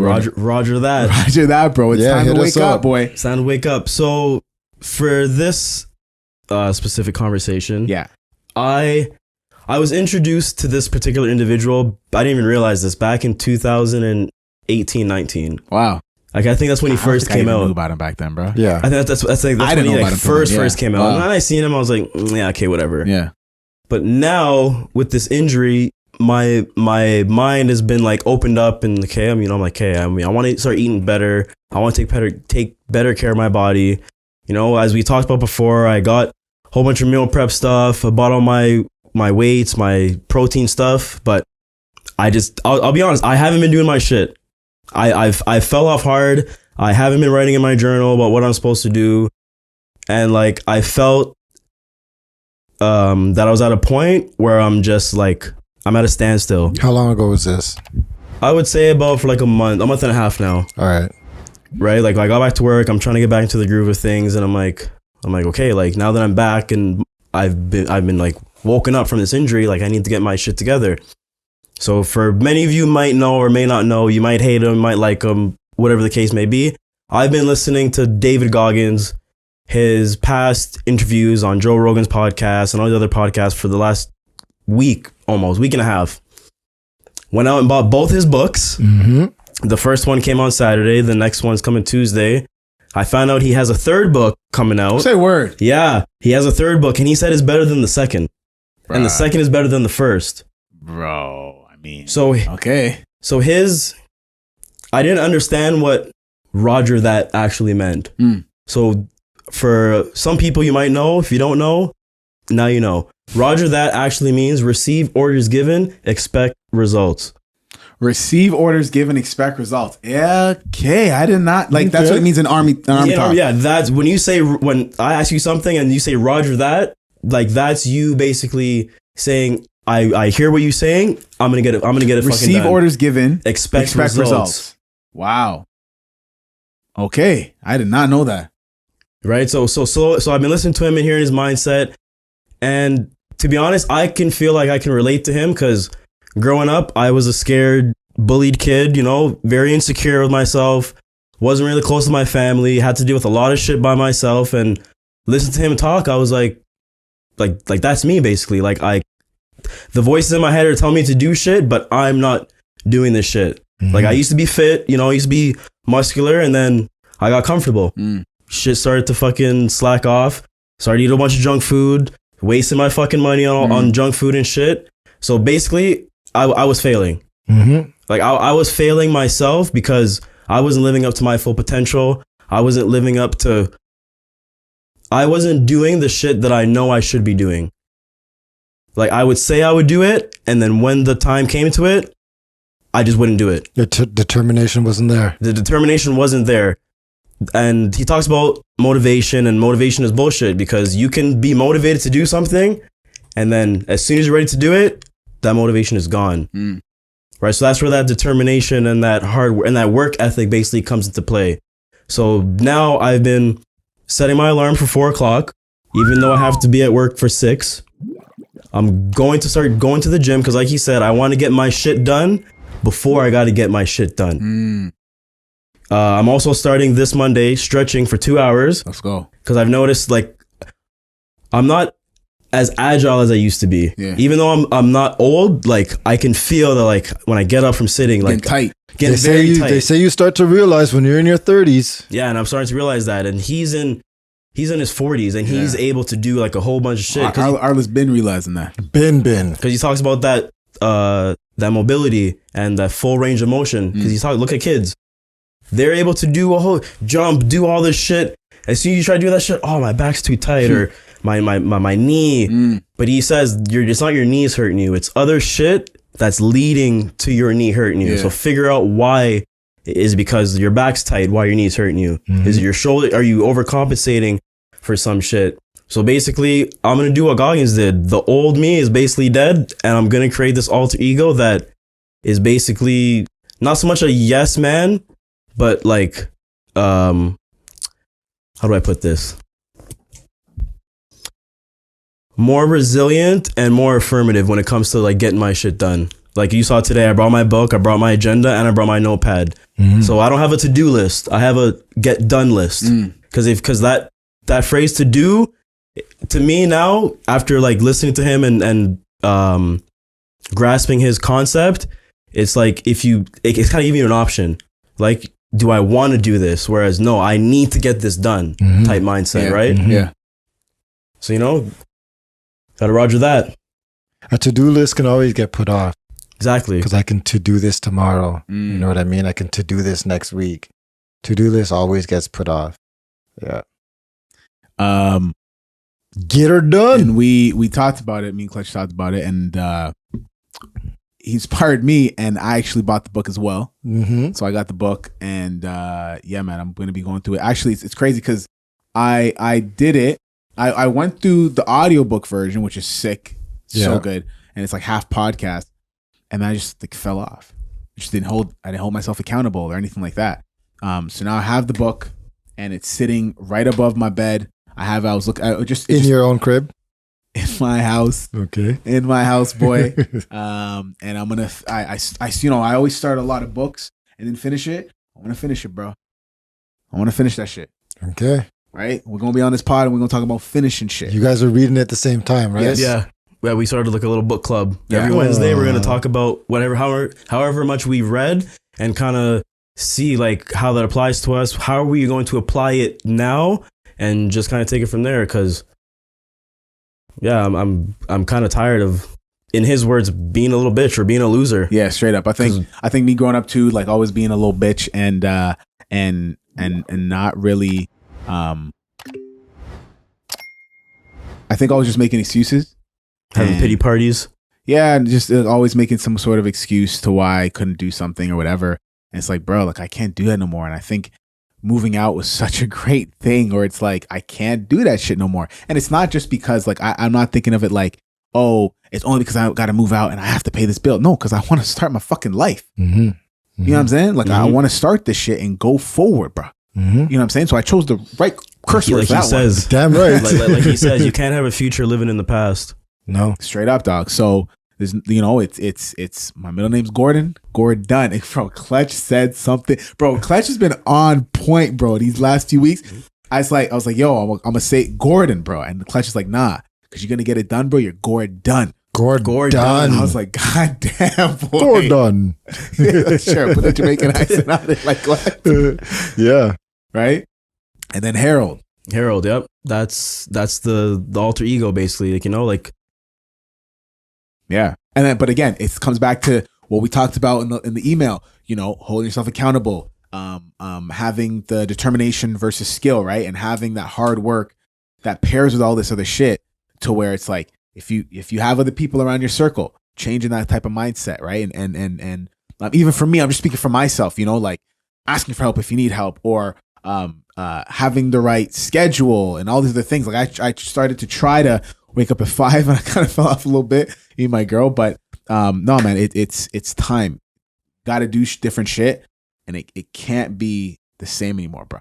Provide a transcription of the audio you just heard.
Roger that. Roger that, bro. It's time to wake up, boy. It's time to wake up. So for this specific conversation, I was introduced to this particular individual. I didn't even realize this back in 2018, 19. Wow. Like I think that's when he first came out. I knew about him back then, bro. Yeah. I think that's when he like first came out. Wow. And then I seen him, I was like, yeah, okay, whatever. Yeah. But now with this injury, my mind has been like opened up and okay, I'm like, hey, I want to start eating better. I want to take better care of my body. You know, as we talked about before, I got a whole bunch of meal prep stuff. I bought all my weights, my protein stuff, but I'll be honest, I haven't been doing my shit. I fell off hard. I haven't been writing in my journal about what I'm supposed to do. And like, I felt that I was at a point where I'm just like, I'm at a standstill. How long ago was this? I would say about for like a month and a half now. All right. Right? Like I got back to work. I'm trying to get back into the groove of things. And I'm like, okay, like now that I'm back and I've been like woken up from this injury, like I need to get my shit together. So for many of you might know or may not know, you might hate him, might like him, whatever the case may be. I've been listening to David Goggins, his past interviews on Joe Rogan's podcast and all the other podcasts for the last week and a half. Went out and bought both his books. Mm-hmm. The first one came on Saturday. The next one's coming Tuesday. I found out he has a third book coming out. Say word. Yeah, he has a third book and he said it's better than the second. Bruh. And the second is better than the first. Bro. So okay. So I didn't understand what Roger that actually meant. So for some people you might know. If you don't know, now you know. Roger that actually means receive orders given, expect results. Receive orders given, expect results. Yeah, okay. I did not like. That's what it means in army talk. Yeah, that's when when I ask you something and you say Roger that, like that's you basically saying. I hear what you're saying. I'm gonna get it. Receive fucking done. Orders given. Expect results. Wow. Okay, I did not know that. Right. So I've been listening to him and hearing his mindset, and to be honest, I can feel like I can relate to him because growing up, I was a scared, bullied kid. You know, very insecure with myself. Wasn't really close to my family. Had to deal with a lot of shit by myself. And listen to him talk. I was like that's me basically. Like the voices in my head are telling me to do shit, but I'm not doing this shit. Mm-hmm. Like I used to be fit, you know, I used to be muscular, and then I got comfortable. Shit started to fucking slack off. Started eating a bunch of junk food, wasting my fucking money on junk food and shit. So basically, I was failing. Mm-hmm. Like I was failing myself because I wasn't living up to my full potential. I wasn't doing the shit that I know I should be doing. Like I would say I would do it, and then when the time came to it, I just wouldn't do it. The determination wasn't there. The determination wasn't there. And he talks about motivation, and motivation is bullshit because you can be motivated to do something, and then as soon as you're ready to do it, that motivation is gone. Right? So that's where that determination and that hard work and that work ethic basically comes into play. So now I've been setting my alarm for 4:00, even though I have to be at work for 6. I'm going to start going to the gym because like he said, I want to get my shit done before I got to get my shit done. I'm also starting this Monday stretching for 2 hours. Let's go. Because I've noticed like I'm not as agile as I used to be. Yeah. Even though I'm not old, like I can feel that like when I get up from sitting, like tight. Getting very tight. They say you start to realize when you're in your 30s. Yeah, and I'm starting to realize that. And he's in his 40s and he's able to do like a whole bunch of shit. Arla's been realizing that. Because he talks about that mobility and that full range of motion. Because look at kids. They're able to do a whole jump, do all this shit. As soon as you try to do that shit, oh, my back's too tight or my knee. But he says it's not your knees hurting you. It's other shit that's leading to your knee hurting you. Yeah. So figure out why. Is because your back's tight, why your knee's hurting you? Is it your shoulder? Are you overcompensating for some shit? So basically, I'm going to do what Goggins did. The old me is basically dead, and I'm going to create this alter ego that is basically not so much a yes man, but like, how do I put this? More resilient and more affirmative when it comes to like getting my shit done. Like you saw today, I brought my book, I brought my agenda, and I brought my notepad. So I don't have a to-do list. I have a get done list. Because that phrase to do, to me now, after like listening to him and grasping his concept, it's like it's kind of giving you an option. Like, do I want to do this? Whereas, no, I need to get this done type mindset, right? Yeah. So, gotta roger that. A to-do list can always get put off. Exactly. Because I can to-do this tomorrow. You know what I mean? I can to-do this next week. To-do list always gets put off. Yeah. Get her done. And we talked about it. Me and Clutch talked about it, and he inspired me, and I actually bought the book as well. So I got the book, and yeah, man, I'm going to be going through it. Actually, it's crazy because I did it. I went through the audiobook version, which is sick, so good, and it's like half podcast. And then I just like fell off. I didn't hold myself accountable or anything like that. So now I have the book, and it's sitting right above my bed. I was looking in your own crib, in my house. Okay, in my house, boy. And I'm gonna. I always start a lot of books and then finish it. I want to finish it, bro. I want to finish that shit. Okay, right. We're gonna be on this pod, and we're gonna talk about finishing shit. You guys are reading it at the same time, right? Yes. Yeah. Yeah, we started like a little book club. Every Wednesday, we're going to talk about however much we've read and kind of see like how that applies to us. How are we going to apply it now and just kind of take it from there? Because, yeah, I'm kind of tired of, in his words, being a little bitch or being a loser. Yeah, straight up. I think me growing up too, like always being a little bitch and not really. I think I was just making excuses. Having pity parties. Yeah, and just always making some sort of excuse to why I couldn't do something or whatever. And it's like, bro, like I can't do that no more. And I think moving out was such a great thing, or it's like, I can't do that shit no more. And it's not just because like, I'm not thinking of it like, oh, it's only because I got to move out and I have to pay this bill. No, because I want to start my fucking life. You know what I'm saying? Like I want to start this shit and go forward, bro. You know what I'm saying? So I chose the right curse word for that one. Damn right. like he says, you can't have a future living in the past. No, straight up, dog. So there's, it's my middle name's Gordon. Gordon. And bro, Clutch said something. Bro, Clutch has been on point, bro. These last few weeks, I was like, yo, I'm gonna say Gordon, bro. And Clutch is like, nah, because you're gonna get it done, bro. You're Gordon. Gordon. I was like, God damn, boy. Gordon. Yeah, sure, put the Jamaican accent on it, like what? Yeah. Right. And then Harold. Yep. That's the alter ego, basically. Like like. Yeah. And then, but again, it comes back to what we talked about in the email, holding yourself accountable, having the determination versus skill, right? And having that hard work that pairs with all this other shit to where it's like, if you have other people around your circle, changing that type of mindset, right? And even for me, I'm just speaking for myself, like asking for help if you need help, or having the right schedule and all these other things. Like I started to try to wake up at 5 and I kind of fell off a little bit, my girl. But no, man, it's time. Got to do different shit, and it can't be the same anymore, bro.